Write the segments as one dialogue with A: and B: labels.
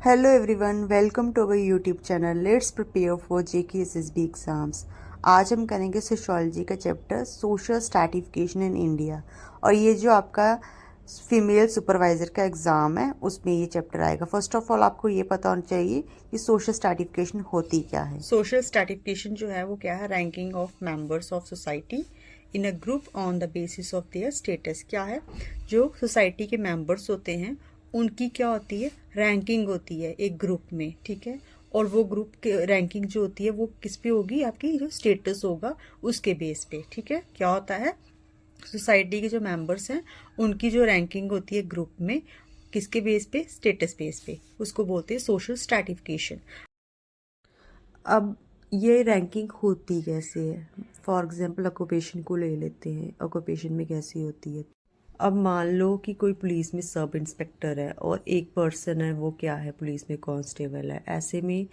A: Hello everyone, welcome to our YouTube channel. Let's prepare for JK SSB exams. आज हम करेंगे sociology का chapter social stratification in India. और ये जो आपका फीमेल सुपरवाइज़र का एग्ज़ाम है उसमें ये चैप्टर आएगा। फर्स्ट ऑफ ऑल आपको ये पता होना चाहिए कि सोशल स्ट्रैटिफिकेशन होती क्या है।
B: सोशल स्ट्रैटिफिकेशन जो है वो क्या है? Ranking of members of society in a group on the basis of their status. क्या है? जो सोसाइटी के मेंबर्स होते हैं उनकी क्या होती है? रैंकिंग होती है एक ग्रुप में, ठीक है। और वो ग्रुप के रैंकिंग जो होती है वो किस पे होगी? आपकी जो स्टेटस होगा उसके बेस पे, ठीक है। क्या होता है? सोसाइटी के जो मेंबर्स हैं उनकी जो रैंकिंग होती है ग्रुप में, किसके बेस पे? स्टेटस बेस पे। उसको बोलते हैं सोशल स्ट्रैटिफिकेशन।
A: अब ये रैंकिंग होती कैसे है? फॉर एग्जांपल ऑक्यूपेशन को ले लेते हैं। ऑक्यूपेशन में कैसी होती है? अब मान लो कि कोई पुलिस में सब इंस्पेक्टर है और एक पर्सन है वो क्या है, पुलिस में कांस्टेबल है। ऐसे में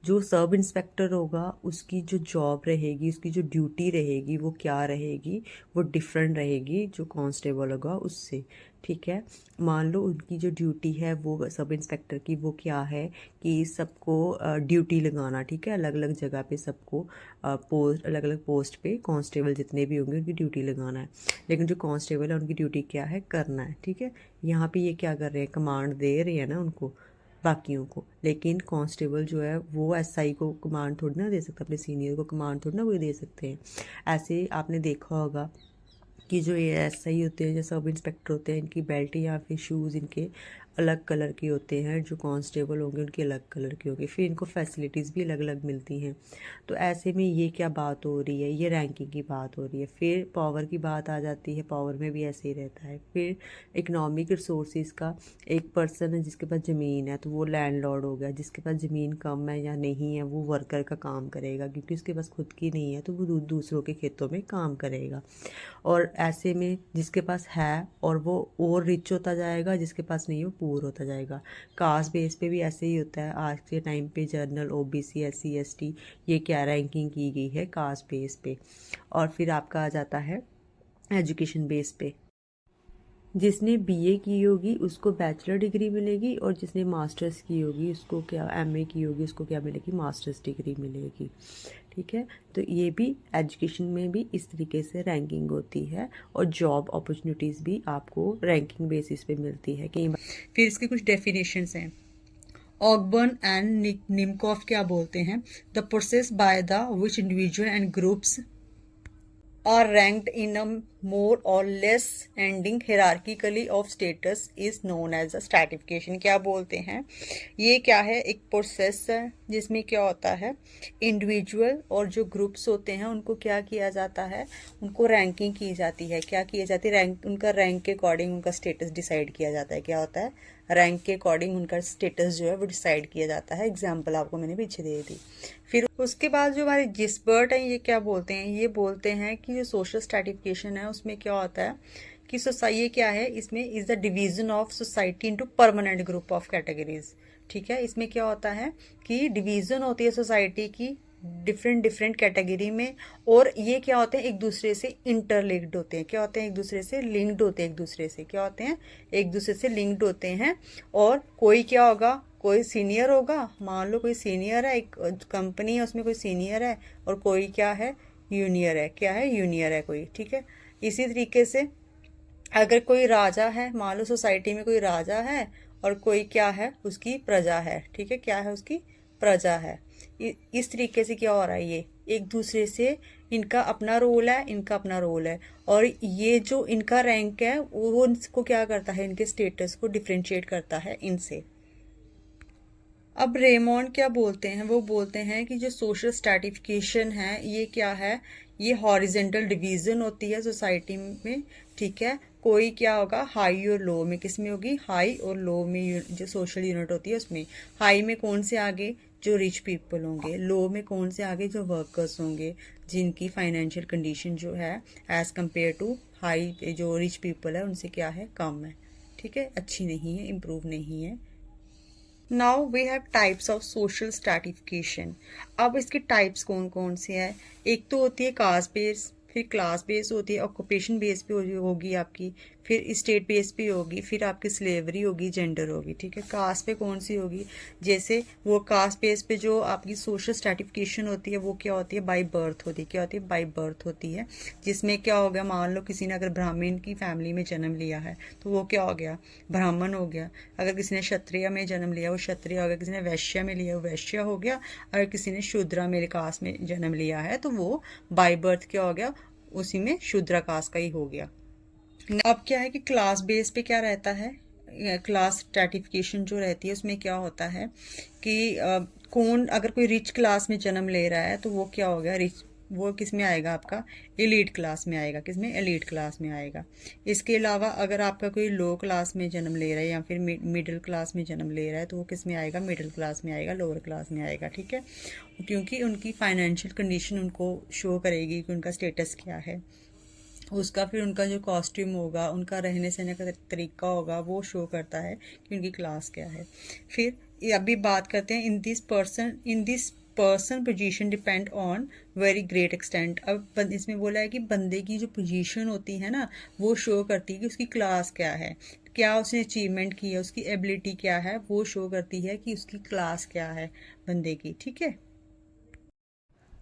A: जो सब इंस्पेक्टर होगा उसकी जो जॉब रहेगी, उसकी जो ड्यूटी रहेगी वो क्या रहेगी? वो डिफरेंट रहेगी जो कांस्टेबल होगा उससे, ठीक है। मान लो उनकी जो ड्यूटी है वो सब इंस्पेक्टर की वो क्या है कि सबको ड्यूटी लगाना, ठीक है। अलग अलग जगह पे सबको पोस्ट, अलग अलग पोस्ट पे कांस्टेबल जितने भी होंगे उनकी ड्यूटी लगाना है। लेकिन जो कांस्टेबल है उनकी ड्यूटी क्या है? करना है, ठीक है। यहाँ पे ये क्या कर रहे हैं? कमांड दे रहे हैं ना उनको, बाकियों को। लेकिन कांस्टेबल जो है वो एसआई को कमांड थोड़ी ना दे सकता, अपने सीनियर को कमांड थोड़ी ना वो दे सकते हैं। ऐसे आपने देखा होगा कि जो ये एसआई होते हैं, जो सब इंस्पेक्टर होते हैं, इनकी बेल्ट या फिर शूज़ इनके अलग कलर के होते हैं। जो कांस्टेबल होंगे उनके अलग कलर के होंगे। फिर इनको फैसिलिटीज़ भी अलग अलग मिलती हैं। तो ऐसे में ये क्या बात हो रही है? ये रैंकिंग की बात हो रही है। फिर पावर की बात आ जाती है। पावर में भी ऐसे ही रहता है। फिर इकनॉमिक रिसोर्सेज का, एक पर्सन है जिसके पास ज़मीन है तो वो लैंडलॉर्ड हो गया। जिसके पास ज़मीन कम है या नहीं है वो वर्कर का काम करेगा, क्योंकि उसके पास खुद की नहीं है तो वो दूसरों के खेतों में काम करेगा। और ऐसे में जिसके पास है और वो और रिच होता जाएगा, जिसके पास नहीं है वो पुअर होता जाएगा। कास्ट बेस पे भी ऐसे ही होता है। आज के टाइम पे जनरल, ओबीसी, एससी, एसटी, ये क्या रैंकिंग की गई है? कास्ट बेस पे। और फिर आपका आ जाता है एजुकेशन बेस पे। जिसने बीए की होगी उसको बैचलर डिग्री मिलेगी, और जिसने मास्टर्स की होगी उसको क्या, एमए की होगी उसको क्या मिलेगी? मास्टर्स डिग्री मिलेगी, ठीक है। तो ये भी एजुकेशन में भी इस तरीके से रैंकिंग होती है। और जॉब अपॉर्चुनिटीज़ भी आपको रैंकिंग बेसिस पे मिलती है। कई बार
B: फिर इसकी कुछ डेफिनेशंस हैं। ऑगबर्न एंड निमकॉफ क्या बोलते हैं? The process by the which individual and groups are ranked in a more or less ending hierarchically of status is known as a stratification। क्या बोलते हैं? ये क्या है? एक प्रोसेस है जिसमें क्या होता है, इंडिविजुअल और जो ग्रुप्स होते हैं उनको क्या किया जाता है? उनको रैंकिंग की जाती है। क्या की जाती है? रैंक, उनका रैंक के अकॉर्डिंग उनका स्टेटस डिसाइड किया जाता है। क्या होता है? रैंक के अकॉर्डिंग उनका स्टेटस जो है वो डिसाइड किया जाता है। एग्जाम्पल आपको मैंने पीछे दे दी। फिर उसके बाद जो हमारे जिसबर्ट हैं ये क्या बोलते हैं? ये बोलते हैं कि जो सोशल स्ट्रैटिफिकेशन है उसमें क्या होता है कि सोसाइटी क्या है, इसमें is the division of society into permanent group of categories, ठीक है। इसमें क्या होता है कि डिवीजन होती है सोसाइटी की डिफरेंट डिफरेंट कैटेगरी में। और ये क्या होते हैं? एक दूसरे से इंटरलिंक्ड होते हैं। क्या होते हैं? एक दूसरे से लिंक्ड होते हैं। एक दूसरे से क्या होते हैं? एक दूसरे से लिंक्ड होते हैं। और कोई क्या होगा? कोई सीनियर होगा। मान लो कोई सीनियर है, एक कंपनी है उसमें कोई सीनियर है, और कोई क्या है? जूनियर है। क्या है? जूनियर है कोई, ठीक है। इसी तरीके से अगर कोई राजा है, मान लो सोसाइटी में कोई राजा है और कोई क्या है? उसकी प्रजा है, ठीक है। क्या है? उसकी प्रजा है। इस तरीके से क्या हो रहा है? ये एक दूसरे से, इनका अपना रोल है, इनका अपना रोल है। और ये जो इनका रैंक है वो इनको क्या करता है? इनके स्टेटस को डिफ्रेंशिएट करता है इनसे। अब रेमोंड क्या बोलते हैं? वो बोलते हैं कि जो सोशल स्ट्रैटिफिकेशन है ये क्या है? ये हॉरिजेंटल डिवीजन होती है सोसाइटी में, ठीक है। कोई क्या होगा? हाई और लो में। किस में होगी? हाई और लो में। जो सोशल यूनिट होती है उसमें हाई में कौन से आगे? जो रिच पीपल होंगे। लो में कौन से आगे? जो वर्कर्स होंगे, जिनकी फाइनेंशियल कंडीशन जो है एज कम्पेयर टू हाई, जो रिच पीपल है उनसे क्या है? कम है, ठीक है। अच्छी नहीं है, इम्प्रूव नहीं है। Now we have types of social stratification. अब इसके टाइप्स कौन कौन से हैं? एक तो होती है कास्ट बेस, फिर क्लास बेस होती है, ऑक्यूपेशन बेस पे होगी आपकी, फिर स्टेट बेस पे होगी, फिर आपकी स्लेवरी होगी, जेंडर होगी, ठीक है। कास्ट पे कौन सी होगी, जैसे वो कास्ट बेस पे जो आपकी सोशल स्ट्रैटिफिकेशन होती है वो क्या होती है, बाय बर्थ होती है। क्या होती है, बाय बर्थ होती है, जिसमें क्या हो गया, मान लो किसी ने अगर ब्राह्मण की फैमिली में जन्म लिया है तो वो क्या हो गया, ब्राह्मण हो गया। अगर किसी ने क्षत्रिय में जन्म लिया वो क्षत्रिय हो गया, किसी ने वैश्य में लिया वो वैश्य हो गया, अगर किसी ने शूद्रा मेरे कास्ट में जन्म लिया है तो वो बाय बर्थ क्या हो गया, उसी में शूद्रा कास्ट का ही हो गया। अब क्या है कि क्लास बेस पे क्या रहता है, क्लास स्ट्रैटिफिकेशन जो रहती है उसमें क्या होता है कि कौन अगर कोई रिच क्लास में जन्म ले रहा है तो वो क्या हो गया, रिच वो किस में आएगा, आपका एलीट क्लास में आएगा। किस में, एलीट क्लास में आएगा। इसके अलावा अगर आपका कोई लो क्लास में जन्म ले रहा है या फिर मिडिल क्लास में जन्म ले रहा है तो वो किस में आएगा, मिडिल क्लास में आएगा, लोअर क्लास में आएगा, ठीक है। क्योंकि उनकी फाइनेंशियल कंडीशन उनको शो करेगी कि उनका स्टेटस क्या है, उसका फिर उनका जो कॉस्ट्यूम होगा, उनका रहने सहने का तरीका होगा, वो शो करता है कि उनकी क्लास क्या है। फिर अभी बात करते हैं in this person position depend on very great extent. अब इसमें बोला है कि बंदे की जो पोजीशन होती है ना वो शो करती है कि उसकी क्लास क्या है, क्या उसने अचीवमेंट की है, उसकी एबिलिटी क्या है, वो शो करती है कि उसकी क्लास क्या है बंदे की, ठीक है।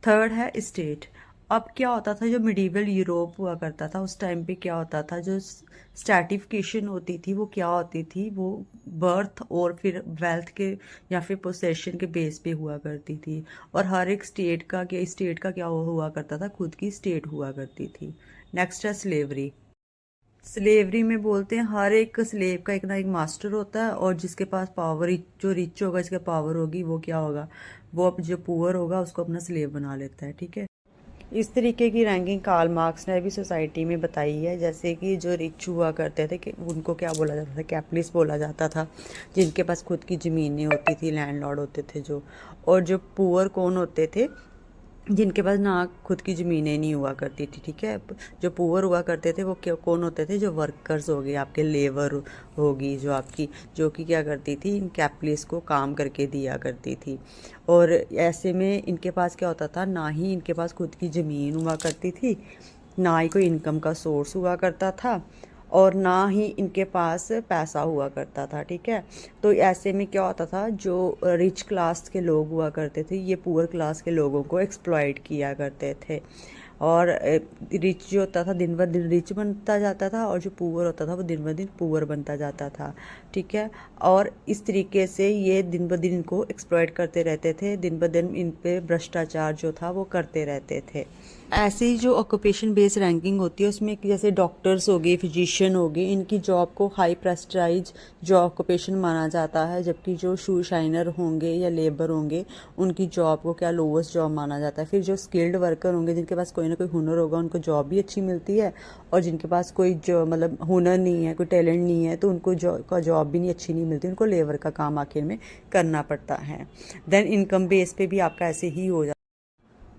A: थर्ड है स्टेट। अब क्या होता था, जो मिडिवल यूरोप हुआ करता था उस टाइम पे क्या होता था, जो स्ट्रैटिफिकेशन होती थी वो क्या होती थी, वो बर्थ और फिर वेल्थ के या फिर पोसेशन के बेस पे हुआ करती थी। और हर एक स्टेट का क्या हुआ करता था, खुद की स्टेट हुआ करती थी। नेक्स्ट है स्लेवरी। स्लेवरी में बोलते हैं हर एक स्लेव का एक ना एक मास्टर होता है, और जिसके पास पावर, जो रिच होगा जिसके पावर होगी वो क्या होगा, वो अब जो पुअर होगा उसको अपना स्लेव बना लेता है, ठीक है। इस तरीके की रैंकिंग कार्ल मार्क्स ने भी सोसाइटी में बताई है। जैसे कि जो रिच हुआ करते थे कि उनको क्या बोला जाता था, कैपिटलिस्ट बोला जाता था, जिनके पास खुद की ज़मीनें होती थी, लैंडलॉर्ड होते थे जो। और जो पुअर कौन होते थे, जिनके पास ना खुद की ज़मीनें नहीं हुआ करती थी, ठीक है। जो पुअर हुआ करते थे वो कौन होते थे, जो वर्कर्स हो गए, आपके लेबर होगी जो आपकी, जो कि क्या करती थी, इन कैपिटलिस्ट को काम करके दिया करती थी। और ऐसे में इनके पास क्या होता था, ना ही इनके पास खुद की ज़मीन हुआ करती थी, ना ही कोई इनकम का सोर्स हुआ करता था, और ना ही इनके पास पैसा हुआ करता था, ठीक है। तो ऐसे में क्या होता था, जो रिच क्लास के लोग हुआ करते थे ये पुअर क्लास के लोगों को एक्सप्लॉइट किया करते थे। और रिच जो होता था दिन ब दिन रिच बनता जाता था, और जो पुअर होता था वो दिन ब दिन पुअर बनता जाता था, ठीक है। और इस तरीके से ये दिन ब दिन इनको एक्सप्लॉइट करते रहते थे, दिन ब दिन इन पे भ्रष्टाचार जो था वो करते रहते थे। ऐसे ही जो ऑक्यूपेशन बेस्ड रैंकिंग होती है उसमें जैसे डॉक्टर्स हो गए, फिजिशियन हो गए, इनकी जॉब को हाई प्रेस्टाइज जो ऑक्यूपेशन माना जाता है, जबकि जो शू शाइनर होंगे या लेबर होंगे उनकी जॉब को क्या लोवेस्ट जॉब माना जाता है। फिर जो स्किल्ड वर्कर होंगे, जिनके पास कोई ना कोई हुनर होगा, उनको जॉब भी अच्छी मिलती है, और जिनके पास कोई जो मतलब हुनर नहीं है, कोई टैलेंट नहीं है, तो उनको जॉब भी नहीं अच्छी नहीं मिलती, उनको लेबर का काम आखिर में करना पड़ता है। देन इनकम बेस पे भी आपका ऐसे ही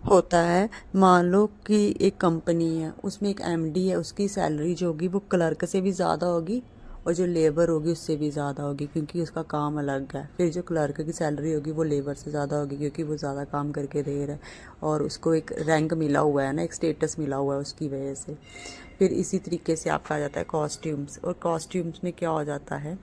A: होता है। मान लो कि एक कंपनी है, उसमें एक एमडी है, उसकी सैलरी जो होगी वो क्लर्क से भी ज़्यादा होगी, और जो लेबर होगी उससे भी ज़्यादा होगी, क्योंकि उसका काम अलग है। फिर जो क्लर्क की सैलरी होगी वो लेबर से ज़्यादा होगी, क्योंकि वो ज़्यादा काम करके दे रहा है, और उसको एक रैंक मिला हुआ है ना, एक स्टेटस मिला हुआ है उसकी वजह से। फिर इसी तरीके से आपका आ जाता है कॉस्ट्यूम्स। और कॉस्ट्यूम्स में क्या हो जाता है,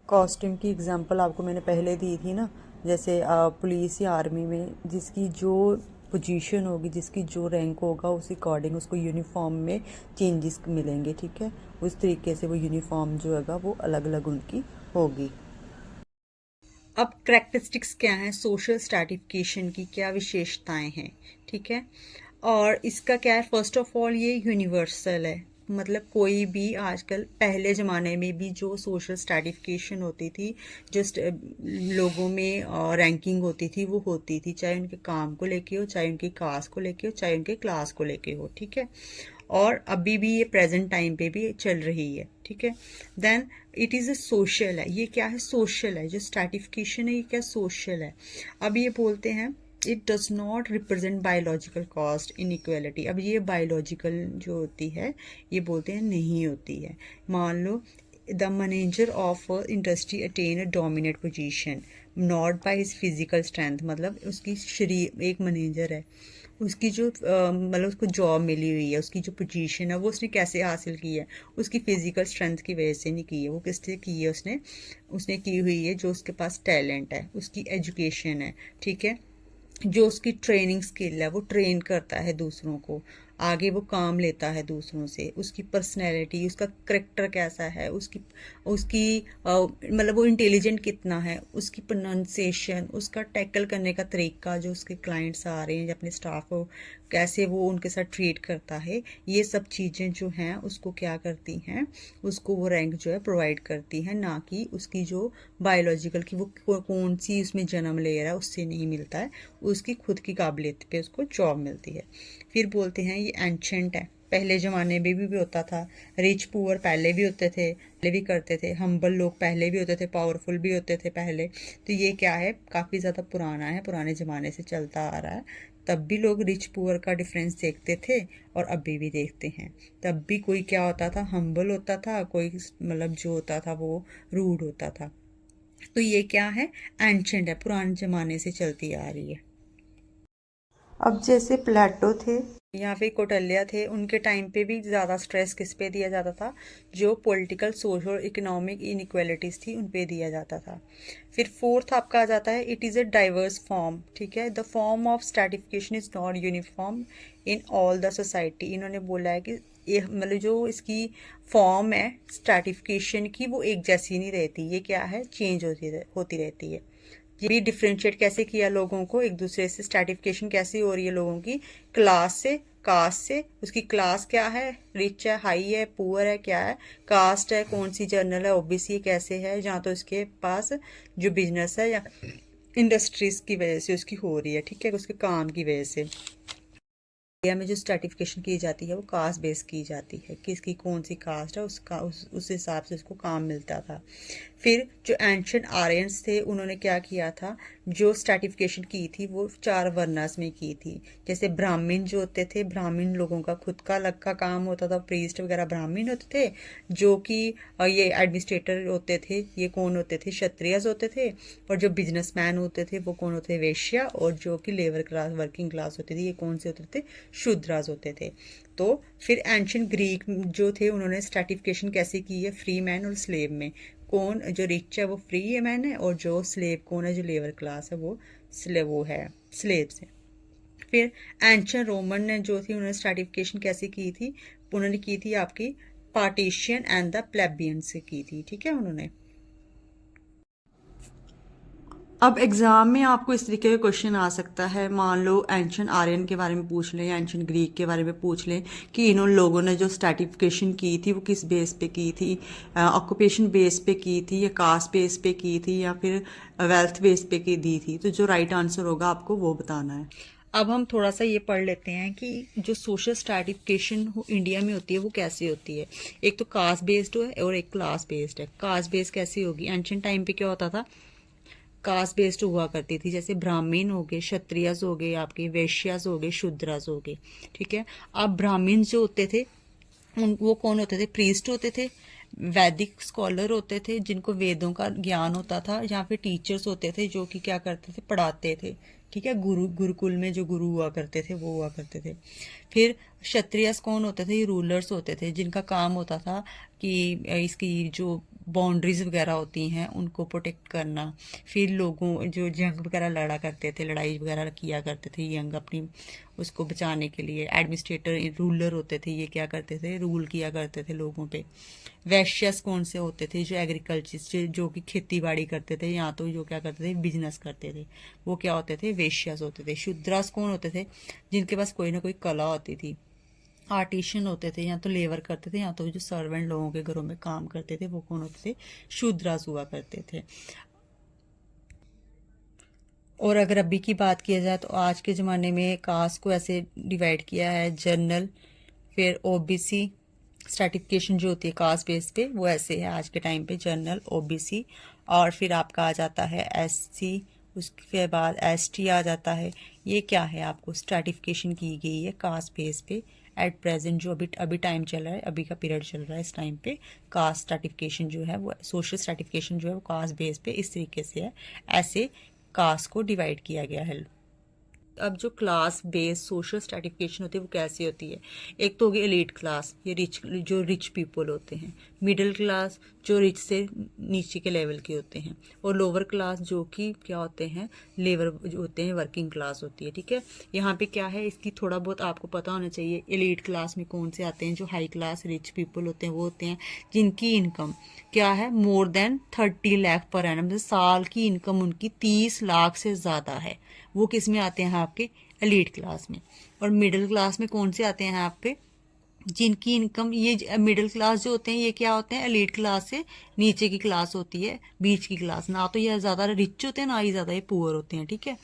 A: कॉस्ट्यूम की एग्जांपल आपको मैंने पहले दी थी ना, जैसे पुलिस या आर्मी में जिसकी जो पोजीशन होगी, जिसकी जो रैंक होगा, उस अकॉर्डिंग उसको यूनिफॉर्म में चेंजेस मिलेंगे, ठीक है। उस तरीके से वो यूनिफॉर्म जो होगा वो अलग अलग उनकी होगी।
B: अब करेक्टरिस्टिक्स क्या हैं सोशल स्ट्रैटिफिकेशन की, क्या विशेषताएं हैं, ठीक है। और इसका क्या है, फर्स्ट ऑफ ऑल ये यूनिवर्सल है, मतलब कोई भी आजकल, पहले ज़माने में भी जो सोशल स्ट्रैटिफिकेशन होती थी, जो लोगों में रैंकिंग होती थी वो होती थी, चाहे उनके काम को लेके हो, चाहे उनकी कास्ट को लेके हो, चाहे उनके क्लास को लेके हो, ठीक है। और अभी भी ये प्रेजेंट टाइम पे भी चल रही है, ठीक है। Then it is a social है, ये क्या है, सोशल है, जो स्ट्रैटिफिकेशन है ये क्या, सोशल है। अब ये बोलते हैं it does not represent biological cost inequality. अब ये बायोलॉजिकल जो होती है ये बोलते हैं नहीं होती है। मान लो the manager of industry attain a dominate position not by his physical strength, मतलब उसकी शरीर, एक मैनेजर है उसकी जो मतलब उसको जॉब मिली हुई है, उसकी जो पोजीशन है वो उसने कैसे हासिल की है, उसकी फिजिकल स्ट्रेंथ की वजह से नहीं की है, वो किससे की है, उसने उसने की हुई है जो उसके पास टैलेंट है, उसकी एजुकेशन है, ठीक है, जो उसकी ट्रेनिंग स्किल है, वो ट्रेन करता है दूसरों को, आगे वो काम लेता है दूसरों से, उसकी पर्सनैलिटी, उसका करेक्टर कैसा है, उसकी उसकी मतलब वो इंटेलिजेंट कितना है, उसकी प्रोनाउंसिएशन, उसका टैकल करने का तरीका, जो उसके क्लाइंट्स आ रहे हैं या अपने स्टाफ को कैसे वो उनके साथ ट्रीट करता है, ये सब चीज़ें जो हैं उसको क्या करती हैं, उसको वो रैंक जो है प्रोवाइड करती है, ना कि उसकी जो बायोलॉजिकल की वो कौन सी उसमें जन्म ले रहा है उससे नहीं मिलता है, उसकी खुद की काबिलियत पे उसको जॉब मिलती है। फिर बोलते हैं ये एंशंट है, पहले ज़माने में भी होता था, रिच पुअर पहले भी होते थे, पहले भी करते थे, हम्बल लोग पहले भी होते थे, पावरफुल भी होते थे पहले, तो ये क्या है, काफ़ी ज़्यादा पुराना है, पुराने ज़माने से चलता आ रहा है। तब भी लोग रिच पुअर का डिफरेंस देखते थे और अभी भी देखते हैं। तब भी कोई क्या होता था, हम्बल होता था, कोई मतलब जो होता था वो रूड होता था। तो ये क्या है, एंशंट है, पुराने ज़माने से चलती आ रही है।
A: अब जैसे प्लेटो थे,
B: या फिर कौटिल्य थे, उनके टाइम पे भी ज़्यादा स्ट्रेस किस पे दिया जाता था, जो पॉलिटिकल सोशल इकोनॉमिक इनइक्वालिटीज़ थी उन पे दिया जाता था। फिर फोर्थ आपका आ जाता है, it is a diverse form, ठीक है, the form of stratification is not uniform in all the society. इन्होंने बोला है कि ये मतलब जो इसकी फॉर्म है स्ट्रैटिफिकेशन की, वो एक जैसी नहीं रहती, ये क्या है, चेंज होती रहती है। ये भी डिफ्रेंशिएट कैसे किया लोगों को एक दूसरे से, स्ट्रैटिफिकेशन कैसे हो रही है लोगों की, क्लास से, कास्ट से, उसकी क्लास क्या है, रिच है, हाई है, पुअर है, क्या है, कास्ट है, कौन सी जर्नल है, ओबीसी कैसे है, जहाँ तो उसके पास जो बिजनेस है या इंडस्ट्रीज की वजह से उसकी हो रही है, ठीक है, उसके काम की वजह से। इंडिया में जो स्ट्रैटिफिकेशन की जाती है वो कास्ट बेस की जाती है, किसकी कौन सी कास्ट है उसका उस हिसाब से उसको काम मिलता था। फिर जो एंशियंट आर्यंस थे उन्होंने क्या किया था, जो स्ट्रैटिफिकेशन की थी वो 4 वर्नास में की थी। जैसे ब्राह्मण जो होते थे, ब्राह्मण लोगों का खुद का अलग का काम होता था, प्रीस्ट वगैरह ब्राह्मण होते थे, जो कि ये एडमिनिस्ट्रेटर होते थे, ये कौन होते थे, क्षत्रियज होते थे, और जो बिजनेसमैन होते थे वो कौन होते थे, वैश्या, और जो कि लेबर क्लास वर्किंग क्लास होती थी ये कौन से होते थे, शूद्राज होते थे। तो फिर एंशियंट ग्रीक जो थे उन्होंने स्ट्रैटिफिकेशन कैसे की है, फ्री मैन और स्लेव में, कौन जो रिच है वो फ्री मैन है, और जो स्लेव कौन है, जो लेबर क्लास है वो वो है स्लेव्स है। फिर एंशियंट रोमन ने जो थी उन्होंने स्ट्रैटिफिकेशन कैसे की थी, उन्होंने की थी आपकी पार्टीशियन एंड द प्लेबियन से की थी, ठीक है उन्होंने।
A: अब एग्ज़ाम में आपको इस तरीके का क्वेश्चन आ सकता है, मान लो एंशियंट आर्यन के बारे में पूछ लें, एंशियंट ग्रीक के बारे में पूछ लें कि इन लोगों ने जो स्ट्रैटिफिकेशन की थी वो किस बेस पे की थी, ऑक्यूपेशन बेस पे की थी या कास्ट बेस पे की थी या फिर वेल्थ बेस पे की दी थी, तो जो राइट आंसर होगा आपको वो बताना है।
B: अब हम थोड़ा सा ये पढ़ लेते हैं कि जो सोशल स्ट्रैटिफिकेशन इंडिया में होती है वो कैसे होती है। एक तो कास्ट बेस्ड है और एक क्लास बेस्ड है। कास्ट बेस्ड कैसी होगी, एंशियंट टाइम पे क्या होता था, कास्ट बेस्ड हुआ करती थी, जैसे ब्राह्मण हो गए, क्षत्रियस हो गए, आपके वैश्यास हो गए, शूद्रास हो गए, ठीक है। अब ब्राह्मण जो होते थे उन वो कौन होते थे, प्रीस्ट होते थे, वैदिक स्कॉलर होते थे जिनको वेदों का ज्ञान होता था, या फिर टीचर्स होते थे जो कि क्या करते थे, पढ़ाते थे, ठीक है, गुरुकुल में जो गुरु हुआ करते थे वो हुआ करते थे। फिर क्षत्रियस कौन होते थे, रूलर्स होते थे जिनका काम होता था कि इसकी जो बाउंड्रीज वगैरह होती हैं उनको प्रोटेक्ट करना। फिर लोगों जो जंग वगैरह लड़ा करते थे, लड़ाई वगैरह किया करते थे यंग अपनी उसको बचाने के लिए, एडमिनिस्ट्रेटर रूलर होते थे, ये क्या करते थे, रूल किया करते थे लोगों पे। वैश्यस कौन से होते थे, जो एग्रीकल्चर जो कि खेती बाड़ी करते थे, या तो जो क्या करते थे, बिजनेस करते थे, वो क्या होते थे, वैश्यस होते थे। शूद्रास कौन होते थे, जिनके पास कोई ना कोई कला होती थी, आर्टिशियन होते थे, या तो लेबर करते थे, या तो जो सर्वेंट लोगों के घरों में काम करते थे वो कौन होते थे, शूद्रास हुआ करते थे। और अगर अभी की बात किया जाए तो आज के ज़माने में कास्ट को ऐसे डिवाइड किया है, जनरल, फिर ओबीसी स्ट्रैटिफिकेशन जो होती है कास्ट बेस पे वो ऐसे है आज के टाइम पे, जनरल, ओबीसी, और फिर आपका आ जाता है एससी, उसके बाद एसटी आ जाता है। ये क्या है, आपको स्ट्रैटिफिकेशन की गई है कास्ट बेस पे एट प्रेजेंट, जो अभी अभी टाइम चल रहा है, अभी का पीरियड चल रहा है, इस टाइम पे कास्ट स्ट्रैटिफिकेशन जो है वो सोशल स्ट्रैटिफिकेशन जो है वो कास्ट बेस पे इस तरीके से है, ऐसे कास्ट को डिवाइड किया गया है। अब जो क्लास बेस्ड सोशल स्ट्रैटिफिकेशन होती है वो कैसी होती है? एक तो होगी एलीट क्लास, ये जो रिच पीपल होते हैं। मिडिल क्लास जो रिच से नीचे के लेवल के होते हैं। और लोअर क्लास जो कि क्या होते हैं, लेबर जो होते हैं, वर्किंग क्लास होती है। ठीक है, यहाँ पे क्या है, इसकी थोड़ा बहुत आपको पता होना चाहिए। एलीट क्लास में कौन से आते हैं? जो हाई क्लास रिच पीपल होते हैं वो होते हैं जिनकी इनकम क्या है, more than 30 lakh per annum, मतलब साल की इनकम उनकी 30 लाख से ज़्यादा है। वो किस में आते हैं आपके? एलीट क्लास में। और मिडिल क्लास में कौन से आते हैं आपके? जिनकी इनकम, ये मिडिल क्लास जो होते हैं ये क्या होते हैं, एलीट क्लास से नीचे की क्लास होती है, बीच की क्लास। ना तो ये ज़्यादा रिच होते हैं, ना ही ज़्यादा ये पुअर होते हैं। ठीक है,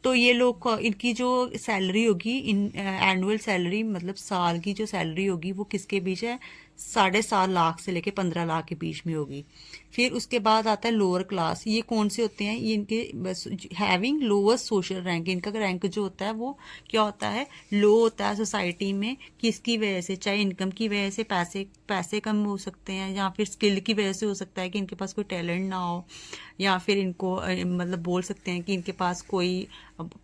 B: तो ये लोग इनकी जो सैलरी होगी, इन एनुअल सैलरी मतलब साल की जो सैलरी होगी वो किसके बीच है? 7.5 लाख से लेके 15 लाख के बीच में होगी। फिर उसके बाद आता है लोअर क्लास। ये कौन से होते हैं? ये इनके बस हैविंग लोअर सोशल रैंक। इनका रैंक जो होता है वो क्या होता है? लो होता है सोसाइटी में। किसकी वजह से? चाहे इनकम की वजह से, पैसे कम हो सकते हैं, या फिर स्किल की वजह से हो सकता है कि इनके पास कोई टैलेंट ना हो, या फिर इनको मतलब बोल सकते हैं कि इनके पास कोई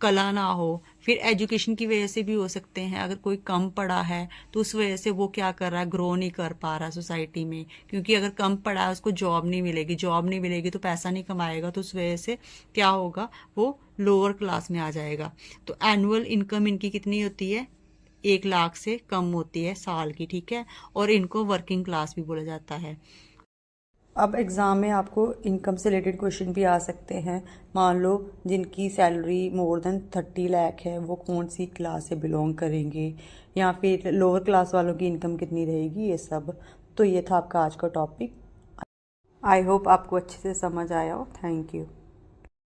B: कला ना हो। फिर एजुकेशन की वजह से भी हो सकते हैं। अगर कोई कम पढ़ा है तो उस वजह से वो क्या कर रहा है, ग्रो नहीं कर पा रहा सोसाइटी में, क्योंकि अगर कम पढ़ा है उसको जॉब नहीं मिलेगी, जॉब नहीं मिलेगी तो पैसा नहीं कमाएगा, तो उस वजह से क्या होगा, वो लोअर क्लास में आ जाएगा। तो एनुअल इनकम इनकी कितनी होती है? 1 लाख से कम होती है साल की। ठीक है, और इनको वर्किंग क्लास भी बोला जाता है।
A: अब एग्ज़ाम में आपको इनकम से रिलेटेड क्वेश्चन भी आ सकते हैं। मान लो जिनकी सैलरी मोर देन 30 लाख है वो कौन सी क्लास से बिलोंग करेंगे, या फिर लोअर क्लास वालों की इनकम कितनी रहेगी, ये सब। तो ये था आपका आज का टॉपिक। आई होप आपको अच्छे से समझ आया हो। Thank you.